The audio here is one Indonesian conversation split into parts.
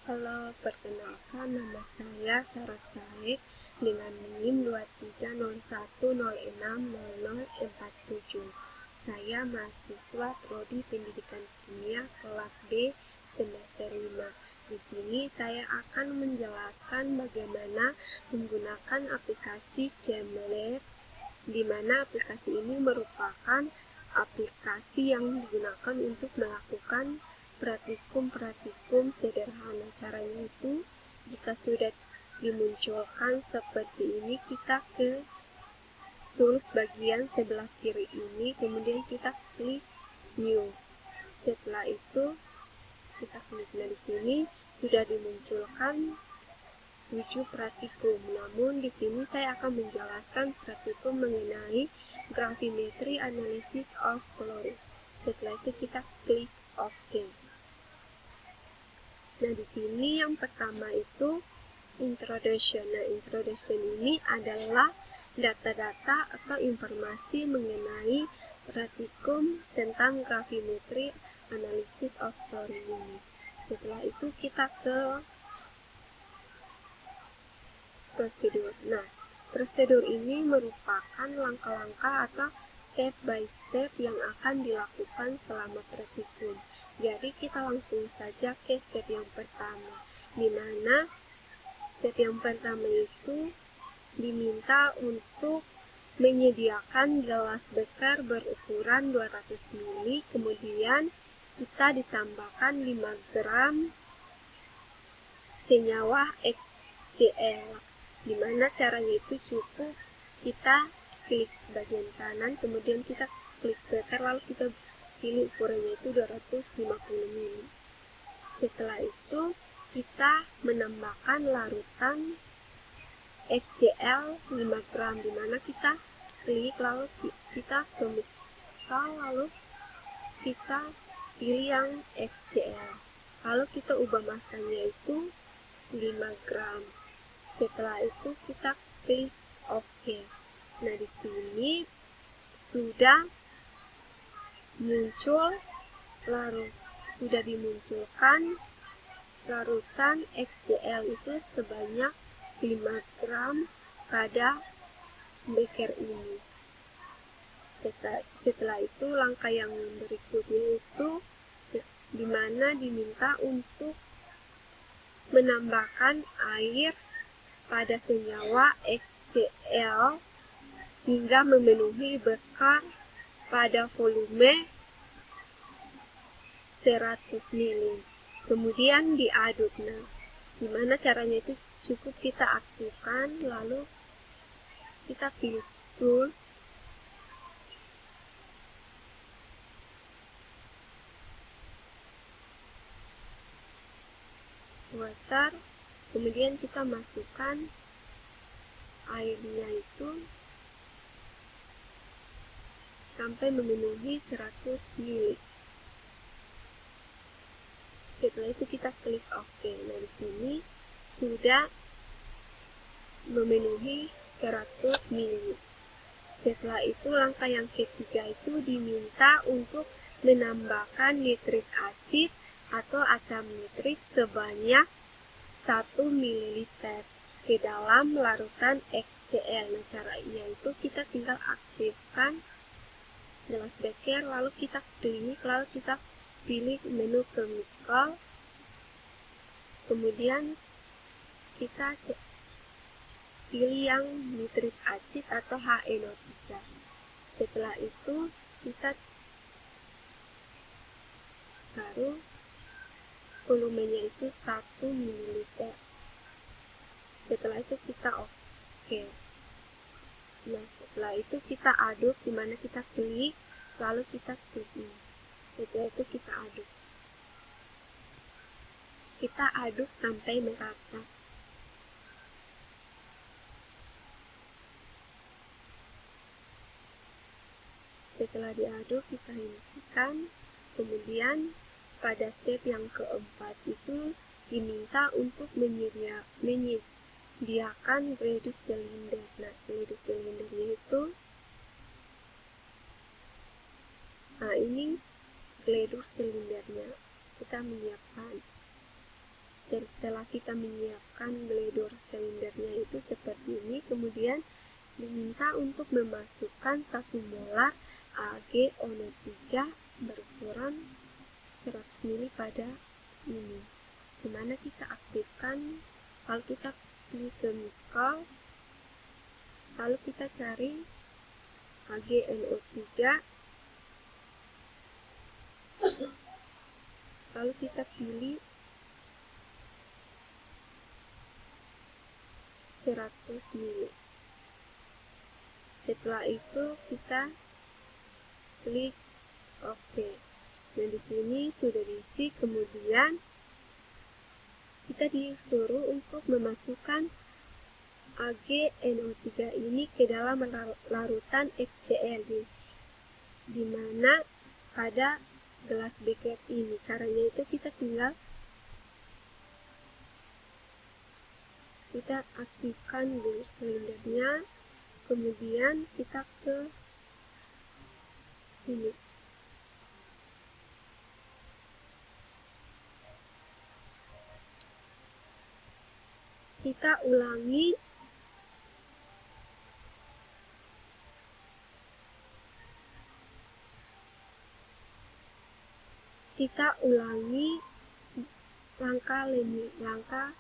Halo, perkenalkan nama saya Sarah Said dengan NIM 2301060047. Saya mahasiswa Prodi Pendidikan Kimia kelas B semester 5. Di sini saya akan menjelaskan bagaimana menggunakan aplikasi ChemLab, di mana aplikasi ini merupakan aplikasi yang digunakan untuk melakukan praktikum sederhana. Caranya itu, jika sudah dimunculkan seperti ini, kita ke tools bagian sebelah kiri ini, kemudian kita klik new. Setelah itu kita klik. Nah, di sini sudah dimunculkan 7 praktikum. Namun di sini saya akan menjelaskan praktikum mengenai gravimetry analysis of chlorine. Setelah itu kita klik OK. Nah, di sini yang pertama itu introduction. Nah, introduction ini adalah data-data atau informasi mengenai praktikum tentang gravimetry analysis of chlorine ini. Setelah itu kita ke prosedur. Nah, prosedur ini merupakan langkah-langkah atau step by step yang akan dilakukan selama praktikum. Jadi kita langsung saja ke step yang pertama, di mana step yang pertama itu diminta untuk menyediakan gelas beker berukuran 200 ml, kemudian kita ditambahkan 5 gram senyawa HCl. Dimana caranya itu cukup kita klik bagian kanan, kemudian kita klik beker, lalu kita pilih ukurannya itu 250 ml. Setelah itu kita menambahkan larutan HCl 5 gram, dimana kita klik, lalu kita ke misal, lalu kita pilih yang HCl, lalu kita ubah masanya itu 5 gram. Setelah itu kita klik OK. Nah, di sini sudah dimunculkan larutan HCl itu sebanyak 5 gram pada beker ini. Setelah itu langkah yang berikutnya itu dimana diminta untuk menambahkan air pada senyawa HCl hingga memenuhi beker pada volume 100 ml. Kemudian diaduk. Nah, dimana caranya itu cukup kita aktifkan, lalu kita pilih tools, water, kemudian kita masukkan airnya itu sampai memenuhi 100 ml. Setelah itu kita klik OK. Nah, di sini sudah memenuhi 100 ml. Setelah itu langkah yang ketiga itu diminta untuk menambahkan nitrik asid atau asam nitrik sebanyak 1 ml ke dalam larutan HCl. Nah, caranya itu kita tinggal aktifkan gelas beker, lalu kita klik, lalu kita pilih menu chemical, kemudian kita pilih yang nitrik acid atau HNO3. Setelah itu kita taruh volumenya itu 1 ml. Setelah itu kita OK. Nah, setelah itu kita aduk, dimana kita klik, lalu kita klik ini. Setelah itu kita aduk. Kita aduk sampai merata. Setelah diaduk, kita hentikan. Kemudian pada step yang keempat itu diminta untuk menyediakan graded cylinder. Nah, graded cylindernya itu, nah ini graded cylindernya, kita menyiapkan. Setelah kita menyiapkan gledor silindernya itu seperti ini, kemudian diminta untuk memasukkan 1 molar AgO3 berukuran 100 ml pada ini, dimana kita aktifkan. Lalu kita klik ke miskol, lalu kita cari AgNO3, lalu kita pilih 100 ml. Setelah itu kita klik OK. Nah, di sini sudah diisi. Kemudian kita disuruh untuk memasukkan AgNO3 ini ke dalam larutan HCl di mana pada gelas beker ini. Caranya itu kita tinggal aktifkan dulu silindernya, kemudian kita ke sini. Kita ulangi langkah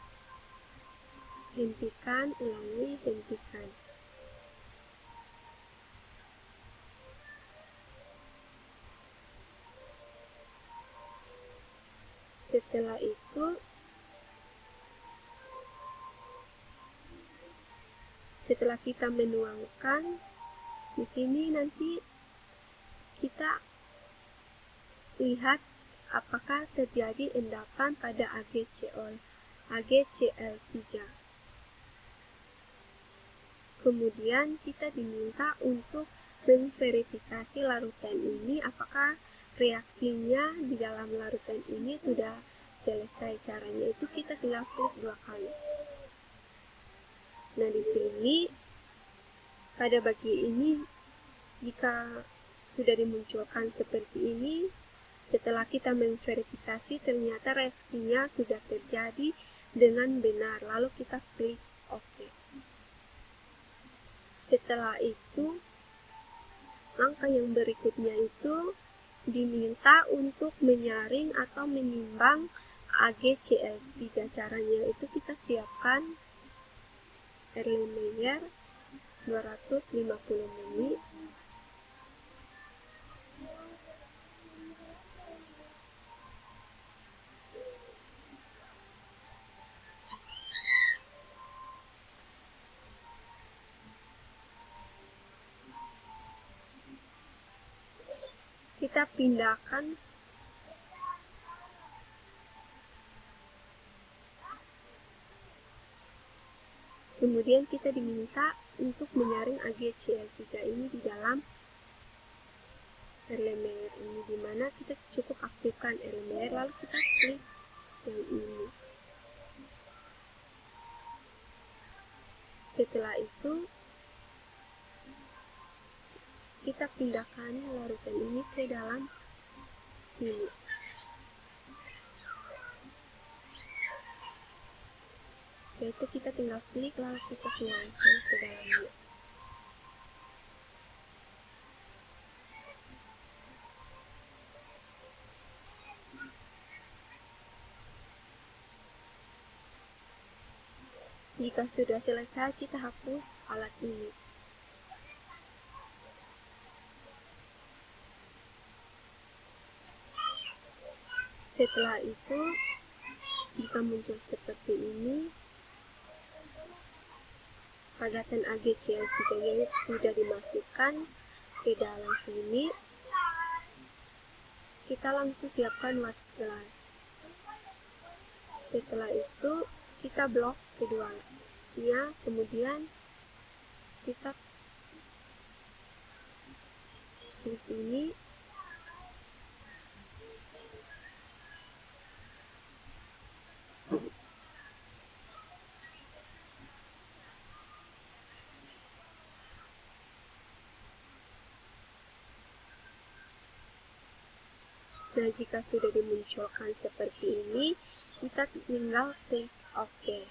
hentikan, ulangi, hentikan. Setelah itu setelah kita menuangkan, di sini nanti kita lihat apakah terjadi endapan pada AgCl3. Kemudian kita diminta untuk memverifikasi larutan ini apakah reaksinya di dalam larutan ini sudah selesai. Caranya itu kita tinggal klik 2 kali. Nah, di sini pada bagian ini jika sudah dimunculkan seperti ini, setelah kita memverifikasi ternyata reaksinya sudah terjadi dengan benar, lalu kita klik OK. Setelah itu langkah yang berikutnya itu diminta untuk menyaring atau menimbang AgCl3. Caranya itu kita siapkan Erlenmeyer 250 ml, kita pindahkan kemudian kita diminta untuk menyaring AgCl3 ini di dalam Erlenmeyer ini, dimana kita cukup aktifkan Erlenmeyer lalu kita klik yang ini. Setelah itu kita pindahkan larutan ini ke dalam sini. Yaitu kita tinggal klik lalu kita tuangkan ke dalamnya. Jika sudah selesai, kita hapus alat ini. Setelah itu, jika muncul seperti ini, padatan AgCl3 sudah dimasukkan ke dalam sini. Kita langsung siapkan wax gelas. Setelah itu kita blok keduanya, kemudian kita klik ini. Nah, jika sudah dimunculkan seperti ini, kita tinggal klik OK.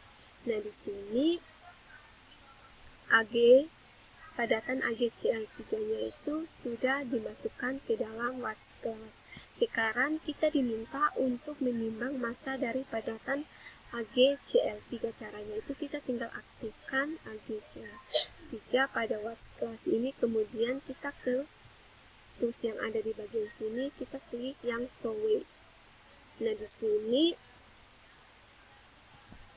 Nah, di sini padatan AGCL3-nya itu sudah dimasukkan ke dalam What's Class. Sekarang kita diminta untuk menimbang massa dari padatan AGCL3. Caranya itu kita tinggal aktifkan AGCL3 pada What's Class ini, kemudian kita ke tools yang ada di bagian sini, kita klik yang Show Weight. Nah, di sini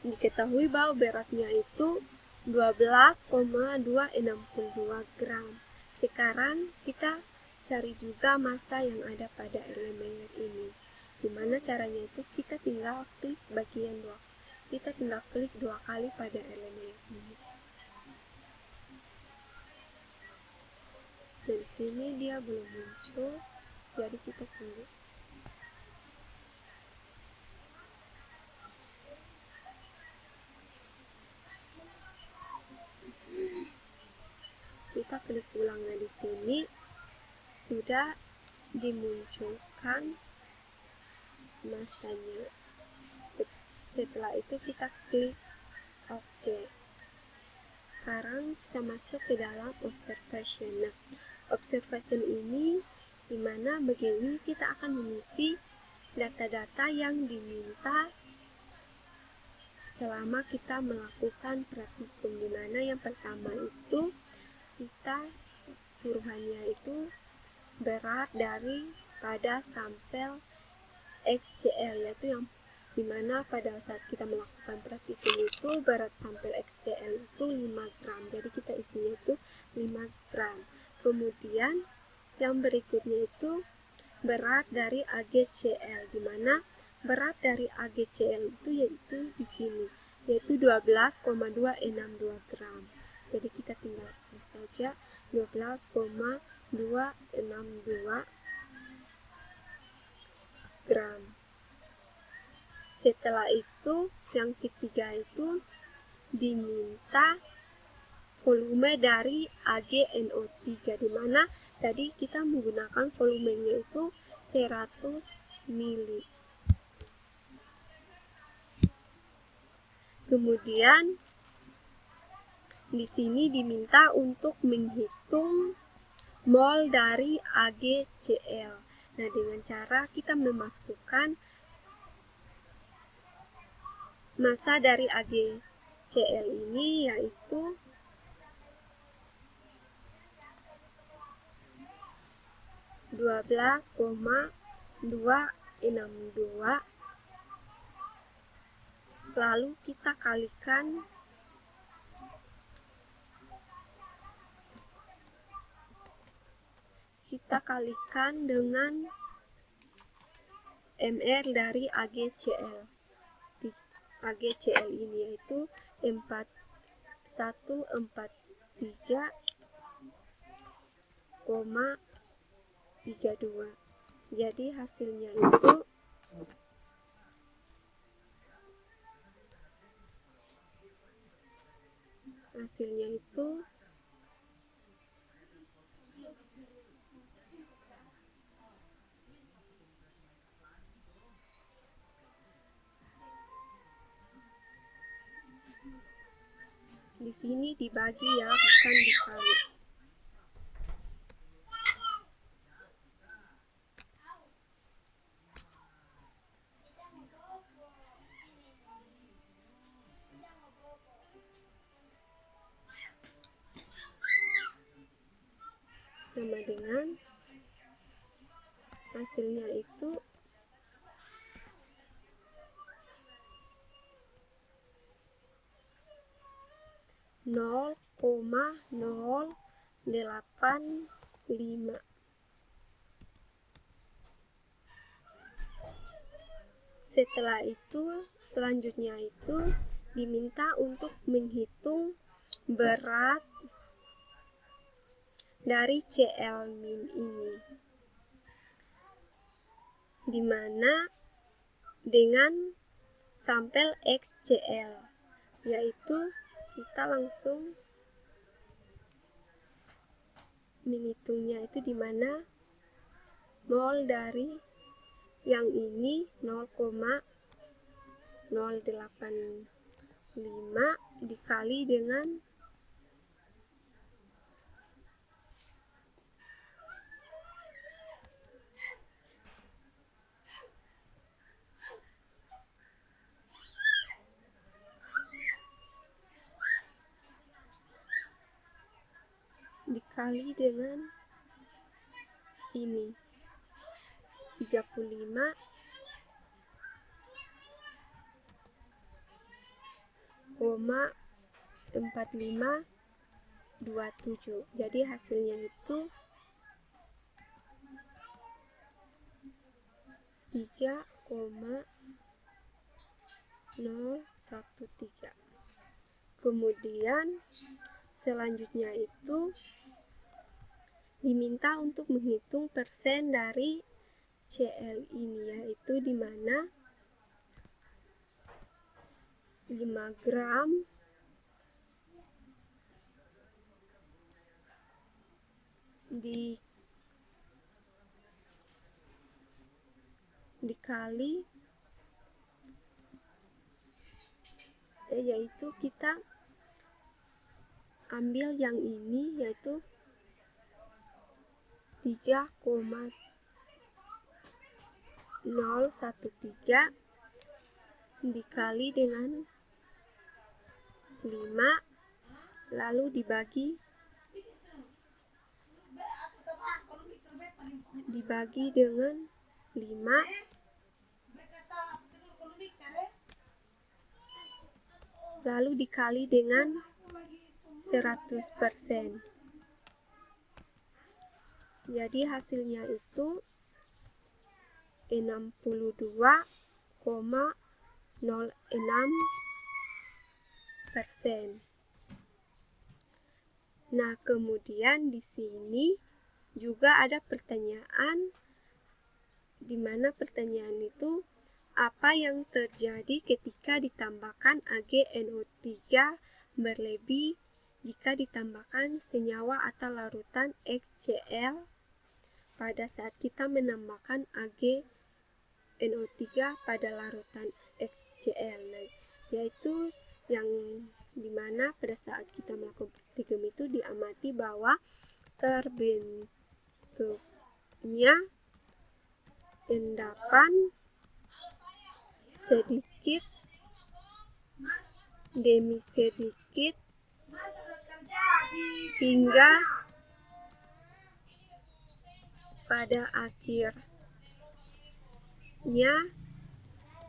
diketahui bahwa beratnya itu 12,262 gram. Sekarang kita cari juga massa yang ada pada Erlenmeyer ini. Dimana caranya itu kita tinggal klik dua kali pada Erlenmeyer ini. Dan di sini dia belum muncul, jadi kita tunggu. Kita klik ulang. Nah, di sini sudah dimunculkan massanya. Setelah itu kita klik OK. Sekarang kita masuk ke dalam observation. Nah, observation ini dimana begini kita akan mengisi data-data yang diminta selama kita melakukan praktikum, dimana yang pertama itu kita suruhannya itu berat pada sampel XCL, yaitu yang dimana pada saat kita melakukan praktikum itu berat sampel XCL itu 5 gram, jadi kita isinya itu 5 gram. Kemudian yang berikutnya itu berat dari AGCL, dimana berat dari AGCL itu yaitu di sini, yaitu 12,262 gram. Jadi kita tinggal tulis saja 12,262 gram. Setelah itu yang ketiga itu diminta volume dari AgNO3, dimana tadi kita menggunakan volumenya itu 100 ml. Kemudian di sini diminta untuk menghitung mol dari AgCl. Nah, dengan cara kita memasukkan massa dari AgCl ini yaitu 12,262, lalu kita kalikan dengan mR dari AgCl ini, yaitu 4143,32. Jadi hasilnya itu di sini dibagi ya, bukan dikali. Sama dengan hasilnya itu 0,085. Setelah itu selanjutnya itu diminta untuk menghitung berat dari Cl- ini, dimana dengan sampel XCl, yaitu kita langsung menghitungnya itu dimana mol dari yang ini 0,085 0,85 dikali dengan ini 35,4527. Jadi hasilnya itu 3,013. Kemudian selanjutnya itu diminta untuk menghitung persen dari CL ini, yaitu di mana 5 gram dikali yaitu kita ambil yang ini, yaitu 3,013 dikali dengan 5, lalu dibagi dengan 5, lalu dikali dengan 100%. Jadi hasilnya itu 62,06%. Nah, kemudian di sini juga ada pertanyaan, di mana pertanyaan itu apa yang terjadi ketika ditambahkan AgNO3 berlebih jika ditambahkan senyawa atau larutan HCl pada saat kita menambahkan AgNO3 pada larutan HCl, yaitu yang dimana pada saat kita melakukan praktikum itu diamati bahwa terbentuknya endapan sedikit demi sedikit hingga pada akhirnya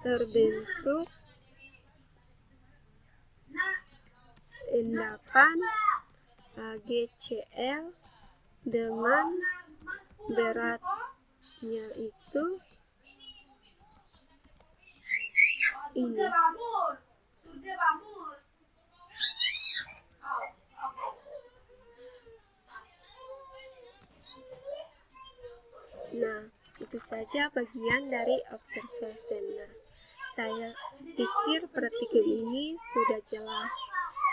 terbentuk endapan AgCl dengan beratnya itu ini. Nah, itu saja bagian dari observation. Nah, saya pikir praktikum ini sudah jelas,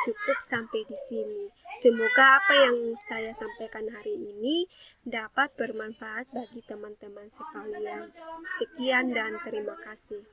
cukup sampai di sini. Semoga apa yang saya sampaikan hari ini dapat bermanfaat bagi teman-teman sekalian. Sekian dan terima kasih.